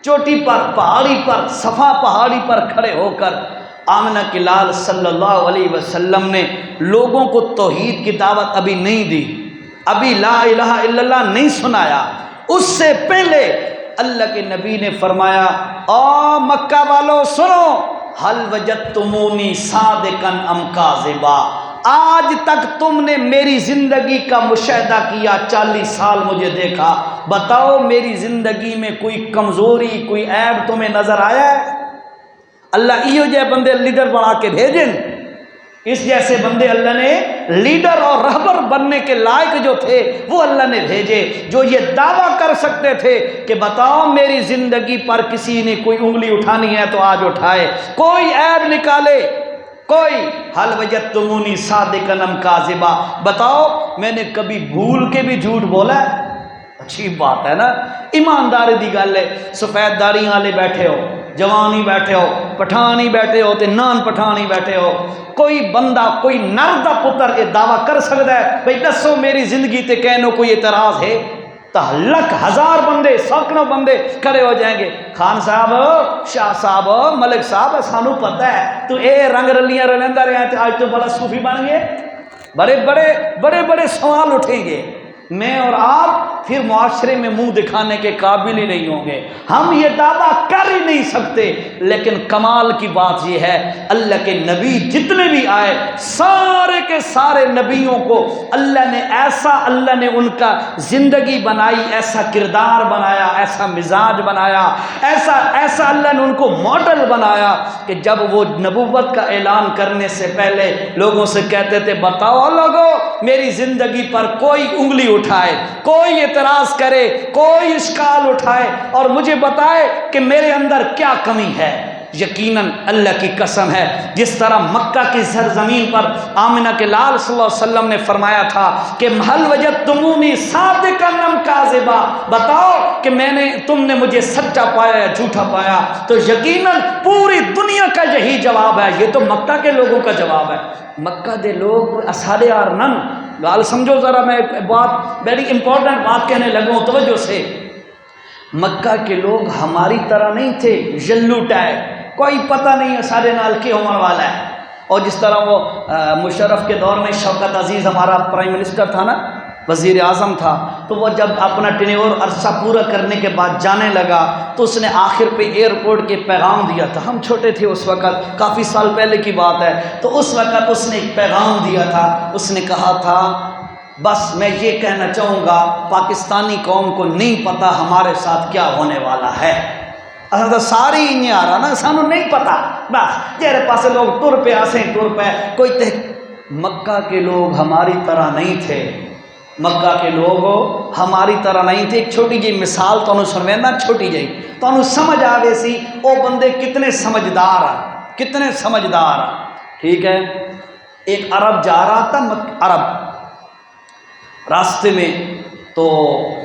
چوٹی پر، پہاڑی پر، صفا پہاڑی پر کھڑے ہو کر آمنہ کے لال صلی اللہ علیہ وسلم نے لوگوں کو توحید کی دعوت ابھی نہیں دی، ابھی لا الہ الا اللہ نہیں سنایا. اس سے پہلے اللہ کے نبی نے فرمایا، او مکہ والو سنو، حل وجدتمونی صادقا ام کاذبا، آج تک تم نے میری زندگی کا مشاہدہ کیا، 40 سال مجھے دیکھا، بتاؤ میری زندگی میں کوئی کمزوری، کوئی عیب تمہیں نظر آیا ہے؟ اللہ ایو جے بندے لیڈر بنا کے بھیجیں. اس جیسے بندے اللہ نے لیڈر اور رہبر بننے کے لائق جو تھے وہ اللہ نے بھیجے، جو یہ دعویٰ کر سکتے تھے کہ بتاؤ میری زندگی پر کسی نے کوئی انگلی اٹھانی ہے تو آج اٹھائے، کوئی عیب نکالے، کوئی. حل وجدتمونی صادقا ام کاذبا، بتاؤ میں نے کبھی بھول کے بھی جھوٹ بولا ہے؟ اچھی بات ہے نا، ایمانداری دی گل ہے. سفید داڑھی والے بیٹھے ہو، جوان ہی بیٹھے ہو، پٹھان ہی بیٹھے ہو تے نان پٹھان ہی بیٹھے ہو، کوئی بندہ، کوئی نر دا پتر یہ دعویٰ کر سکتا ہے بھئی دسو میری زندگی تے کہنو کوئی اعتراض ہے؟ تو لکھ ہزار بندے، سینکڑوں بندے کھڑے ہو جائیں گے، خان صاحب، شاہ صاحب، ملک صاحب، سانو پتہ ہے تو اے رنگ رلیاں رلندہ رہے ہیں تے آج تو بڑا صوفی بن گئے. بڑے بڑے سوال اٹھیں گے. میں اور آپ پھر معاشرے میں منہ دکھانے کے قابل ہی نہیں ہوں گے. ہم یہ دعویٰ کر ہی نہیں سکتے. لیکن کمال کی بات یہ ہے، اللہ کے نبی جتنے بھی آئے سارے کے سارے نبیوں کو اللہ نے ان کا زندگی بنائی، ایسا کردار بنایا، ایسا مزاج بنایا، ایسا اللہ نے ان کو ماڈل بنایا کہ جب وہ نبوت کا اعلان کرنے سے پہلے لوگوں سے کہتے تھے بتاؤ لوگو میری زندگی پر کوئی انگلی اٹھائے، کوئی اعتراض کرے، کوئی اشکال اٹھائے اور مجھے بتائے کہ میرے اندر کیا کمی ہے. یقیناً اللہ کی قسم ہے، جس طرح مکہ کی سرزمین پر آمنہ کے لال صلی اللہ علیہ وسلم نے فرمایا تھا کہ حل وجدتمونی صادقا ام کاذبا، بتاؤ کہ تم نے مجھے سچا پایا یا جھوٹا پایا، تو یقیناً پوری دنیا کا یہی جواب ہے. یہ تو مکہ کے لوگوں کا جواب ہے. مکہ دے لوگ اسارے آرنن گال سمجھو ذرا، میں بات بڑی امپورٹنٹ بات کہنے لگوں توجہ سے. مکہ کے لوگ ہماری طرح نہیں تھے جلو ٹائپ، کوئی پتہ نہیں ہے سارے نال کے ہونے والا ہے. اور جس طرح وہ مشرف کے دور میں شوکت عزیز ہمارا پرائم منسٹر تھا نا، وزیر اعظم تھا، تو وہ جب اپنا ٹینیور عرصہ پورا کرنے کے بعد جانے لگا تو اس نے آخر پہ ایئرپورٹ کے پیغام دیا تھا. ہم چھوٹے تھے اس وقت، کافی سال پہلے کی بات ہے. تو اس وقت اس نے ایک پیغام دیا تھا. اس نے کہا تھا بس میں یہ کہنا چاہوں گا پاکستانی قوم کو نہیں پتہ ہمارے ساتھ کیا ہونے والا ہے. اصل تو ساری انہیں آ رہا نا، سانو نہیں پتہ، بس جیرے پاس لوگ ٹر پہ آسیں ٹر پہ کوئی مکہ کے لوگ ہماری طرح نہیں تھے. مکہ کے لوگ ہماری طرح نہیں تھے. ایک چھوٹی جی مثال تو انہوں سنوے نا، چھوٹی جی تو انہوں سمجھ آوے سی او بندے کتنے سمجھدار ہیں، کتنے سمجھدار ہیں. ٹھیک ہے، ایک عرب جا رہا تھا، عرب راستے میں تو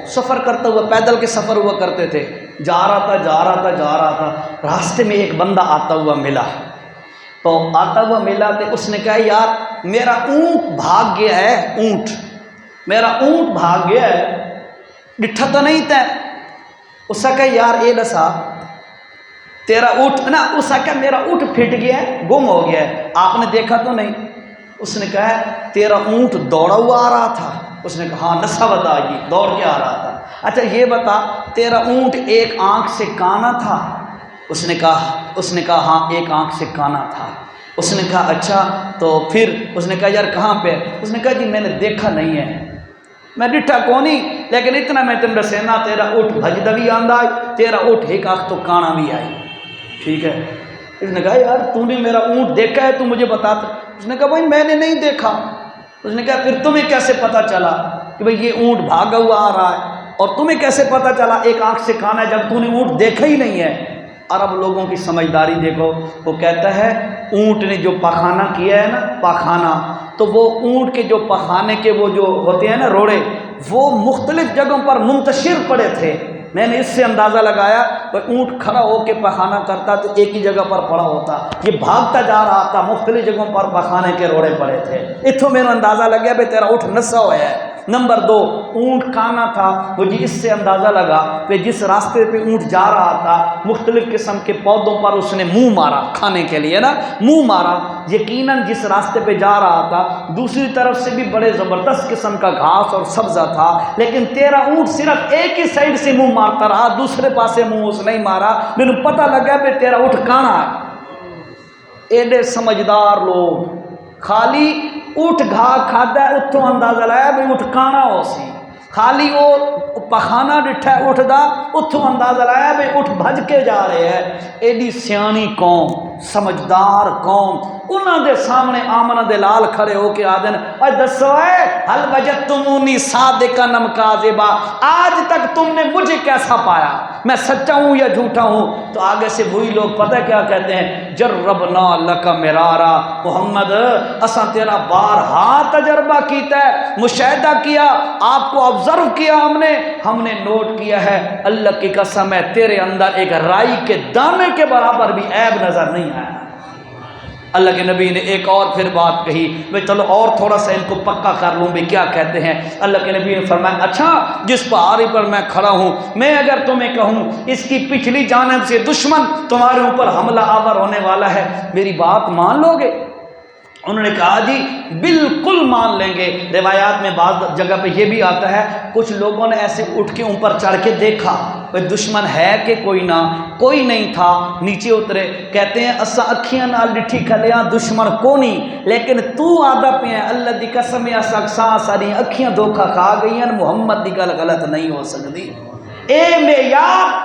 سفر کرتا ہوا، پیدل کے سفر ہوا کرتے تھے، جا رہا تھا راستے میں ایک بندہ آتا ہوا ملا. تو آتا ہوا ملا تو اس نے کہا یار میرا اونٹ بھاگ گیا ہے، میرا اونٹ بھاگ گیا ہے، ڈٹھا تو نہیں تھا. اس نے کہا یار اے دسا تیرا اونٹ نا، اس نے کہا میرا اونٹ پھٹ گیا ہے، گم ہو گیا ہے، آپ نے دیکھا تو نہیں؟ اس نے کہا تیرا اونٹ دوڑا ہوا آ رہا تھا؟ اس نے کہا ہاں نسا بتا گی، دوڑ کے آ رہا تھا. اچھا یہ بتا تیرا اونٹ ایک آنکھ سے کانا تھا؟ اس نے کہا ہاں ایک آنکھ سے کانا تھا۔ اس نے کہا اچھا تو پھر اس نے کہا یار کہاں پہ؟ اس نے کہا جی میں نے دیکھا نہیں ہے، میں ڈٹھا کونی، لیکن اتنا میں تم رسینا تیرا اٹھ بھجدہ بھی آندہ آئی، تیرا اٹھ ایک آنکھ تو کانا بھی آئی، ٹھیک ہے۔ اس نے کہا یار تو نے میرا اونٹ دیکھا ہے تو مجھے بتاتا۔ اس نے کہا بھائی میں نے نہیں دیکھا۔ اس نے کہا پھر تمہیں کیسے پتا چلا کہ بھئی یہ اونٹ بھاگا ہوا آ رہا ہے، اور تمہیں کیسے پتا چلا ایک آنکھ سے کانا ہے جب تو نے اونٹ دیکھا ہی نہیں ہے؟ عرب لوگوں کی سمجھداری دیکھو، وہ کہتا ہے اونٹ نے جو پاخانہ کیا ہے نا، پاخانہ، تو وہ اونٹ کے جو پاخانے کے وہ جو ہوتے ہیں نا روڑے، وہ مختلف جگہوں پر منتشر پڑے تھے۔ میں نے اس سے اندازہ لگایا کہ اونٹ کھڑا ہو کے پاخانہ کرتا تو ایک ہی جگہ پر پڑا ہوتا، یہ بھاگتا جا رہا تھا، مختلف جگہوں پر پاخانے کے روڑے پڑے تھے۔ اتھوں میں نے اندازہ لگ گیا بھئی تیرا اونٹ نسا ہوا ہے۔ نمبر 2، اونٹ کانا تھا، مجھے اس سے اندازہ لگا کہ جس راستے پہ اونٹ جا رہا تھا مختلف قسم کے پودوں پر اس نے منہ مارا کھانے کے لیے نا، منہ مارا، یقیناً جس راستے پہ جا رہا تھا دوسری طرف سے بھی بڑے زبردست قسم کا گھاس اور سبزہ تھا، لیکن تیرا اونٹ صرف ایک ہی سائڈ سے منہ مارتا رہا، دوسرے پاسے منہ اس نہیں مارا۔ میں نے پتہ لگا کہ تیرا اونٹ کانا ہے۔ ایڈے سمجھدار لوگ خالی اٹھ گھا کھاتا ہے اتوں اندازہ لایا بھی اٹھ کانا ہو سی، خالی وہ پخانا ڈٹھا ہے اٹھ دا اتوں اندازہ لایا بھی اٹھ بھج کے جا رہے ہیں۔ ایڈی سیانی قوم، سمجھدار قوم، انہوں دے سامنے آمنہ دے لال کھڑے ہو کے آدن اے دسو اے حل وجدتمونی صادقا ام کاذبا، آج تک تم نے مجھے کیسا پایا، میں سچا ہوں یا جھوٹا ہوں؟ تو آگے سے وہی لوگ پتہ کیا کہتے ہیں، جربنا لک مرارا، محمد اساں تیرا بارہا تجربہ کیتا ہے، مشاہدہ کیا، آپ کو آبزرو کیا، ہم نے نوٹ کیا ہے، اللہ کی قسم ہے تیرے اندر ایک رائی کے دانے کے برابر بھی عیب نظر نہیں آیا۔ اللہ کے نبی نے ایک اور پھر بات کہی، میں چلو اور تھوڑا سا ان کو پکا کر لوں بھی کیا کہتے ہیں۔ اللہ کے نبی نے فرمایا اچھا جس پہاڑی پر میں کھڑا ہوں، میں اگر تمہیں کہوں اس کی پچھلی جانب سے دشمن تمہارے اوپر حملہ آور ہونے والا ہے، میری بات مان لو گے؟ انہوں نے کہا جی بالکل مان لیں گے۔ روایات میں بعض جگہ پہ یہ بھی آتا ہے کچھ لوگوں نے ایسے اٹھ کے اوپر چڑھ کے دیکھا کہ دشمن ہے کہ کوئی نہ، کوئی نہیں تھا، نیچے اترے، کہتے ہیں اسا اکھیاں نال ڈٹھی کھلیاں دشمن کو نہیں، لیکن تو آدھا پہ ہیں اللہ دی قسم اسا ساری اکھیاں دھوکھا کھا گئی ہیں، محمد دی گل غلط نہیں ہو سکتی۔ اے معیار،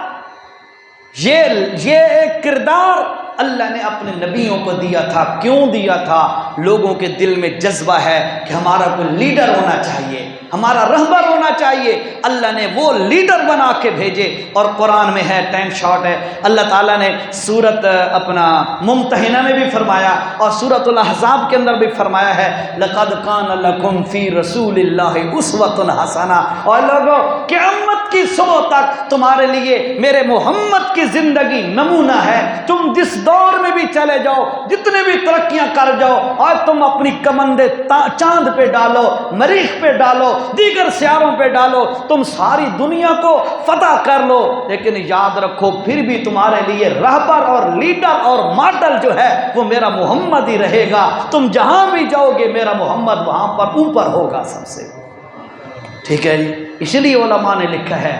یہ ایک کردار اللہ نے اپنے نبیوں کو دیا تھا۔ کیوں دیا تھا؟ لوگوں کے دل میں جذبہ ہے کہ ہمارا کوئی لیڈر ہونا چاہیے، ہمارا رہبر ہونا چاہیے، اللہ نے وہ لیڈر بنا کے بھیجے۔ اور قرآن میں ہے، ٹائم شارٹ ہے، اللہ تعالیٰ نے سورت اپنا ممتحنہ میں بھی فرمایا اور سورت الاحزاب کے اندر بھی فرمایا ہے لقد کان لکم فی رسول اللہ اسوۃ حسنہ، اور لوگوں قیامت کی صبح تک تمہارے لیے میرے محمد کی زندگی نمونہ ہے۔ تم جس دور میں بھی چلے جاؤ، جتنے بھی ترقیاں کر جاؤ، اور تم اپنی کمندے چاند پہ ڈالو، مریخ پہ ڈالو، دیگر سیاروں پہ ڈالو، تم ساری دنیا کو فتح کر لو، لیکن یاد رکھو پھر بھی تمہارے لیے رہبر اور لیڈر اور ماڈل جو ہے وہ میرا محمد ہی رہے گا۔ تم جہاں بھی جاؤ گے میرا محمد وہاں پر اوپر ہوگا سب سے، ٹھیک ہے جی۔ اس لیے علماء نے لکھا ہے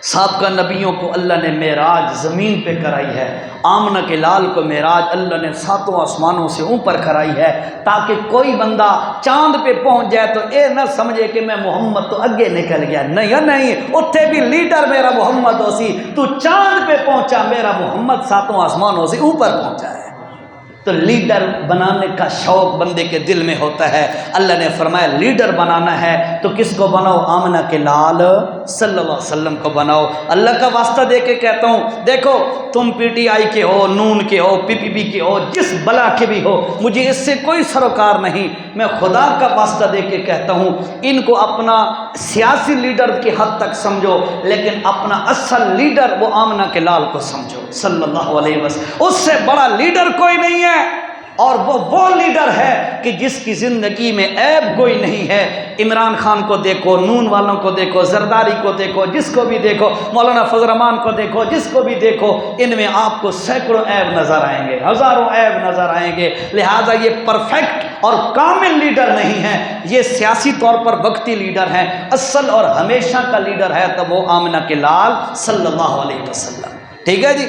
سابقہ نبیوں کو اللہ نے معراج زمین پہ کرائی ہے، آمنہ کے لال کو معراج اللہ نے ساتوں آسمانوں سے اوپر کرائی ہے، تاکہ کوئی بندہ چاند پہ پہنچ جائے تو اے نہ سمجھے کہ میں محمد تو اگے نکل گیا، نہیں، اتھے بھی لیڈر میرا محمد ہو سی، تو چاند پہ پہنچا میرا محمد ساتوں آسمانوں سے اوپر پہنچا ہے۔ تو لیڈر بنانے کا شوق بندے کے دل میں ہوتا ہے۔ اللہ نے فرمایا لیڈر بنانا ہے تو کس کو بناؤ؟ آمنہ کے لال صلی اللہ علیہ وسلم کو بناؤ۔ اللہ کا واسطہ دے کے کہتا ہوں، دیکھو تم پی ٹی آئی کے ہو، نون کے ہو، پی پی پی کے ہو، جس بلا کے بھی ہو، مجھے اس سے کوئی سروکار نہیں، میں خدا کا واسطہ دے کے کہتا ہوں ان کو اپنا سیاسی لیڈر کی حد تک سمجھو، لیکن اپنا اصل لیڈر وہ آمنہ کے لال کو سمجھو صلی اللہ علیہ وسلم۔ اس سے بڑا لیڈر کوئی نہیں ہے، اور وہ لیڈر ہے کہ جس کی زندگی میں عیب کوئی نہیں ہے۔ عمران خان کو دیکھو، نون والوں کو دیکھو، زرداری کو دیکھو، جس کو بھی دیکھو، مولانا فضل الرحمان کو دیکھو، جس کو بھی دیکھو، ان میں آپ کو سینکڑوں عیب نظر آئیں گے، ہزاروں عیب نظر آئیں گے۔ لہٰذا یہ پرفیکٹ اور کامل لیڈر نہیں ہے، یہ سیاسی طور پر وقتی لیڈر ہیں، اصل اور ہمیشہ کا لیڈر ہے تو وہ آمنہ کے لال صلی اللہ علیہ وسلم، ٹھیک ہے جی۔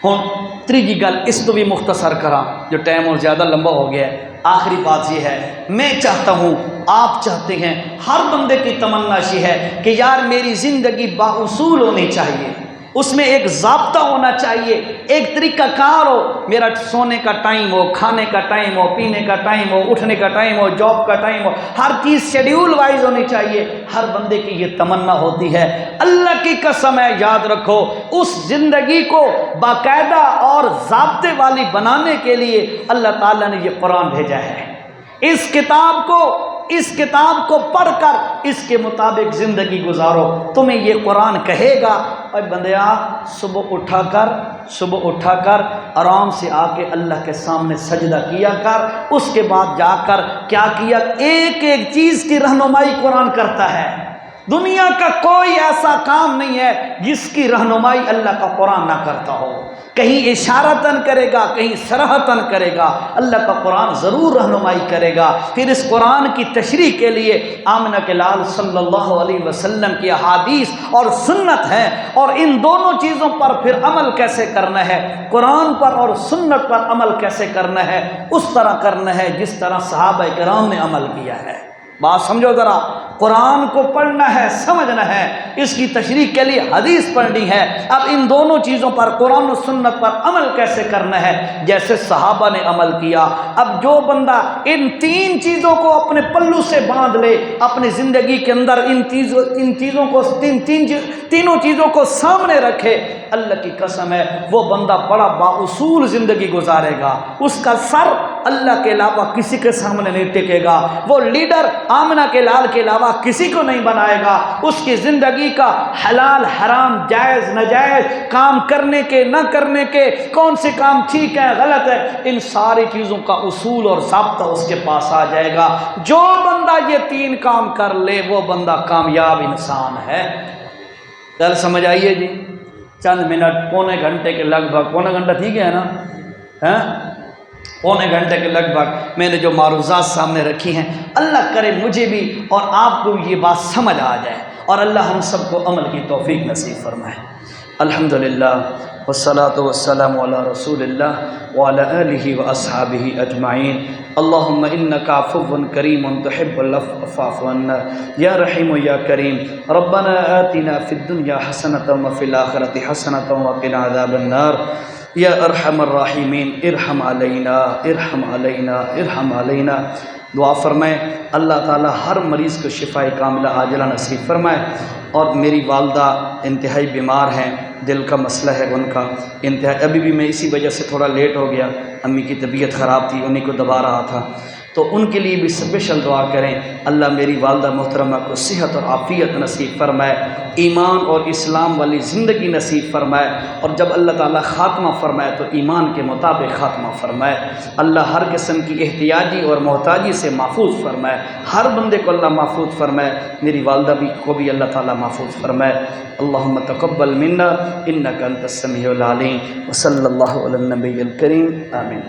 ہوں تیجی گل اس تو بھی مختصر کرا جو ٹائم اور زیادہ لمبا ہو گیا ہے. آخری بات یہ ہے، میں چاہتا ہوں، آپ چاہتے ہیں، ہر بندے کی تمنا یہ ہے کہ یار میری زندگی بااصول ہونی چاہیے، اس میں ایک ضابطہ ہونا چاہیے، ایک طریقہ کار ہو. میرا سونے کا ٹائم ہو، کھانے کا ٹائم ہو، پینے کا ٹائم ہو، اٹھنے کا ٹائم ہو، جاب کا ٹائم ہو، ہر چیز شیڈیول وائز ہونی چاہیے. ہر بندے کی یہ تمنا ہوتی ہے. اللہ کی قسم ہے، یاد رکھو، اس زندگی کو باقاعدہ اور ضابطے والی بنانے کے لیے اللہ تعالیٰ نے یہ قرآن بھیجا ہے. اس کتاب کو پڑھ کر اس کے مطابق زندگی گزارو. تمہیں یہ قرآن کہے گا، اے بندیا صبح اٹھا کر آرام سے آ کے اللہ کے سامنے سجدہ کیا کر. اس کے بعد جا کر کیا کیا، ایک ایک چیز کی رہنمائی قرآن کرتا ہے. دنیا کا کوئی ایسا کام نہیں ہے جس کی رہنمائی اللہ کا قرآن نہ کرتا ہو. کہیں اشارتاً کرے گا، کہیں صراحتاً کرے گا. اللہ کا قرآن ضرور رہنمائی کرے گا. پھر اس قرآن کی تشریح کے لیے آمنہ کے لال صلی اللہ علیہ وسلم کی احادیث اور سنت ہے، اور ان دونوں چیزوں پر پھر عمل کیسے کرنا ہے، قرآن پر اور سنت پر عمل کیسے کرنا ہے، اس طرح کرنا ہے جس طرح صحابہ کرام نے عمل کیا ہے. بات سمجھو ذرا، قرآن کو پڑھنا ہے، سمجھنا ہے، اس کی تشریح کے لیے حدیث پڑھنی ہے. اب ان دونوں چیزوں پر، قرآن و سنت پر عمل کیسے کرنا ہے، جیسے صحابہ نے عمل کیا. اب جو بندہ ان تین چیزوں کو اپنے پلو سے باندھ لے، اپنی زندگی کے اندر تینوں چیزوں کو سامنے رکھے، اللہ کی قسم ہے وہ بندہ بڑا بااصول زندگی گزارے گا. اس کا سر اللہ کے علاوہ کسی کے سامنے نہیں ٹکے گا. وہ لیڈر آمنہ کے لال کے علاوہ کسی کو نہیں بنائے گا. اس کی زندگی کا حلال حرام، جائز ناجائز، کام کرنے کے نہ کرنے کے، کون سے کام ٹھیک ہے غلط ہے، ان ساری چیزوں کا اصول اور ضابطہ اس کے پاس آ جائے گا. جو بندہ یہ تین کام کر لے وہ بندہ کامیاب انسان ہے. چل سمجھ آئیے جی. چند منٹ، پونے گھنٹے کے لگ بھگ، پونا گھنٹہ ٹھیک ہے نا، پونے گھنٹے کے لگ بھگ میں نے جو معروضات سامنے رکھی ہیں، اللہ کرے مجھے بھی اور آپ کو یہ بات سمجھ آ جائے، اور اللہ ہم سب کو عمل کی توفیق نصیب فرمائے. الحمدللہ والصلاة والسلام علی رسول اللہ وعلی آلہ واصحابہ اجمعین. اللہم انک عفو کریم تحب العفو فاعف عنا یا رحیم یا کریم. ربنا آتنا فی الدنیا حسنۃ وفی الآخرۃ حسنۃ وقنا عذاب النار. یا ارحم الراحمین ارحم علینا ارحم علینا ارحم علینا. دعا فرمائیں اللہ تعالی ہر مریض کو شفائے کاملہ عاجلہ نصیب فرمائے. اور میری والدہ انتہائی بیمار ہیں، دل کا مسئلہ ہے ان کا انتہائی. ابھی بھی میں اسی وجہ سے تھوڑا لیٹ ہو گیا، امی کی طبیعت خراب تھی، انہیں کو دبا رہا تھا، تو ان کے لیے بھی اسپیشل دعا کریں. اللہ میری والدہ محترمہ کو صحت اور عافیت نصیب فرمائے، ایمان اور اسلام والی زندگی نصیب فرمائے، اور جب اللہ تعالیٰ خاتمہ فرمائے تو ایمان کے مطابق خاتمہ فرمائے. اللہ ہر قسم کی احتیاجی اور محتاجی سے محفوظ فرمائے، ہر بندے کو اللہ محفوظ فرمائے، میری والدہ کو بھی اللہ تعالیٰ محفوظ فرمائے. اللہم تقبل منا انک انت السمیع العلیم. وصلی اللہ علی النبی الکریم. آمین.